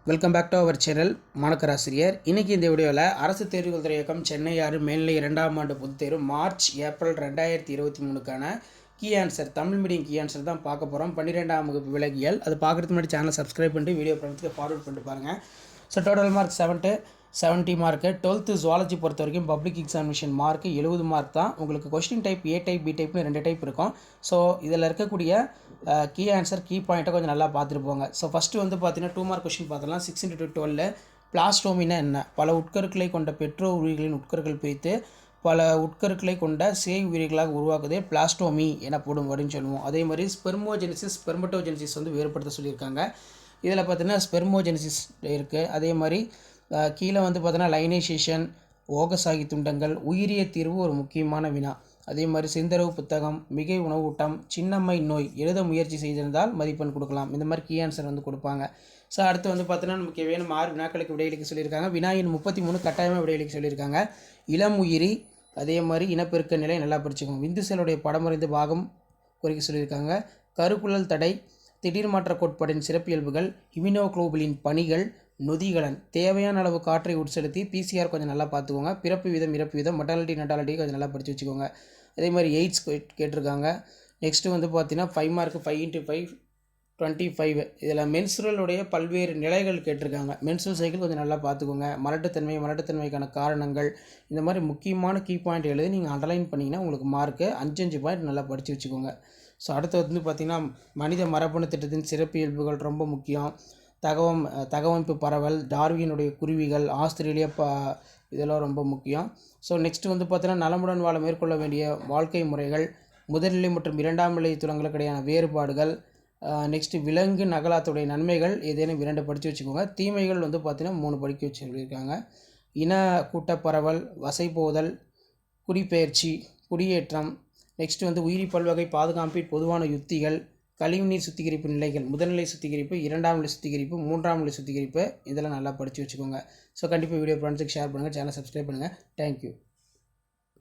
Welcome back to our channel Manakkarasiriyar. இன்றைக்கி இந்த வீடியோவில் அரசு தேர்வுகள் துறை இயக்கம் சென்னை 6 மேல்நிலை 2ஆம் ஆண்டு பொதுத்தேர்வு மார்ச் ஏப்ரல் 2023க்கான key answer Tamil medium key answer தான் பார்க்க போகிறோம். 12ஆம் வகுப்பு விலகியல். அது பார்க்குறதுக்கு முன்னாடி சேனலை சப்ஸ்கிரைப் பண்ணிட்டு வீடியோ பண்ணுறதுக்கு ஃபார்வர்ட் பண்ணிட்டு பாருங்கள். So total mark 70 mark. 12th zoology பொறுத்த வரைக்கும் பப்ளிக் எக்ஸாமினேஷன் மார்க்கு 70 மார்க் தான். உங்களுக்கு question type A type B டைப்னு 2 டைப் இருக்கும். ஸோ இதில் இருக்கக்கூடிய கீ ஆன்சர் கீ பாயிண்ட்டை கொஞ்சம் நல்லா பார்த்துட்டு போங்க. ஸோ ஃபஸ்ட்டு வந்து பார்த்தீங்கன்னா 2 மார்க் கொஸ்டின் பார்த்தலாம். 6 × 12 பிளாஸ்டோமினா என்ன? பல உட்கருக்களை கொண்ட பெட்ரோ உயிரிகளின் உட்கருக்கள் பிரித்து பல உட்கருக்களை கொண்ட சேய் உயிரிகளாக உருவாக்குதே பிளாஸ்டோமி எனப்படும் அப்படின்னு சொல்லுவோம். அதே மாதிரி ஸ்பெர்மோஜெனிசிஸ் ஸ்பெர்மட்டோஜெனிசிஸ் வந்து வேறுபடுத்த சொல்லியிருக்காங்க. இதில் பார்த்தீங்கன்னா ஸ்பெர்மோஜெனிசிஸ் இருக்குது. அதே மாதிரி கீழே வந்து பார்த்தீங்கன்னா லைனைசேஷன், ஓகசாகி துண்டங்கள், உயிரிய தீர்வு ஒரு முக்கியமான வினா. அதே மாதிரி சிந்தரவு புத்தகம், மிகை உணவூட்டம், சின்னம்மை நோய் எழுத முயற்சி செய்திருந்தால் மதிப்பெண் கொடுக்கலாம். இந்த மாதிரி கீ ஆன்சர் வந்து கொடுப்பாங்க. ஸோ அடுத்து வந்து பார்த்தீங்கன்னா நமக்கு வேணும் 6 வினாக்களுக்கு விடையளிக்க சொல்லியிருக்காங்க. வினாயின் 33 கட்டாயமாக விடையளிக்க சொல்லியிருக்காங்க. இளம் உயிரி, அதே மாதிரி இனப்பெருக்க நிலை நல்லா படிச்சுக்கோங்க. விந்து செல்லுடைய படமறிந்து பாகம் குறிக்க சொல்லியிருக்காங்க. கருக்குழல் தடை, திடீர் மாற்ற கோட்பாடின் சிறப்பியல்புகள், இம்யூனோகுளோபுலின் பணிகள், நொதிகலன், தேவையான அளவு காற்றை உட்செலுத்தி பிசிஆர் கொஞ்சம் நல்லா பார்த்துக்கோங்க. பிறப்பு வீதம் இறப்பு வீதம், மொட்டாலிட்டி நட்டாலிட்டி கொஞ்சம் நல்லா படித்து வச்சுக்கோங்க. அதே மாதிரி எய்ட்ஸ் கேட்டிருக்காங்க. நெக்ஸ்ட்டு வந்து பார்த்தீங்கன்னா 5 மார்க்கு 5 × 5 25. இதில் மென்சுரலுடைய பல்வேறு நிலைகள் கேட்டிருக்காங்க. மென்சுரல் சைக்கிள் கொஞ்சம் நல்லா பார்த்துக்கோங்க. மலட்டுத்தன்மைக்கான காரணங்கள், இந்த மாதிரி முக்கியமான கீ பாயிண்ட் எழுதி நீங்கள் அண்டர்லைன் பண்ணிங்கன்னா உங்களுக்கு மார்க்கு 5 பாயிண்ட் நல்லா படித்து வச்சுக்கோங்க. ஸோ அடுத்து வந்து பார்த்திங்கன்னா மனித மரபணு திட்டத்தின் சிறப்பியல்புகள் ரொம்ப முக்கியம். தகவமைப்பு பரவல், டார்வினுடைய குருவிகள், ஆஸ்திரேலியா இதெல்லாம் ரொம்ப முக்கியம். ஸோ நெக்ஸ்ட்டு வந்து பார்த்தீங்கன்னா நலமுடன் வாழ மேற்கொள்ள வேண்டிய வாழ்க்கை முறைகள், முதல்நிலை மற்றும் 2ஆம் நிலை துலங்களுக்கு இடையான வேறுபாடுகள், நெக்ஸ்ட்டு விலங்கு நகலாத்துடைய நன்மைகள் ஏதேனும் 2 படித்து வச்சுக்கோங்க. தீமைகள் வந்து பார்த்திங்கன்னா 3 படிக்க வச்சு சொல்லியிருக்காங்க. இன கூட்ட பரவல், வசைபோதல், குடிப்பெயர்ச்சி, குடியேற்றம், நெக்ஸ்ட்டு வந்து உயிரி பல்வகை பாதுகாப்பின் பொதுவான யுத்திகள், கழிவுநீர் சுத்திகரிப்பு நிலைகள், முதல்நிலை சுத்திகரிப்பு, 2ஆம் நிலை சுத்திகரிப்பு, 3ஆம் நிலை சுத்திகரிப்பு, இதெல்லாம் நல்லா படித்து வச்சுக்கோங்க. ஸோ கண்டிப்பாக வீடியோ ஃப்ரெண்ட்ஸுக்கு ஷேர் பண்ணுங்கள், சேனல் சப்ஸ்கிரைப் பண்ணுங்கள். தேங்க்யூ.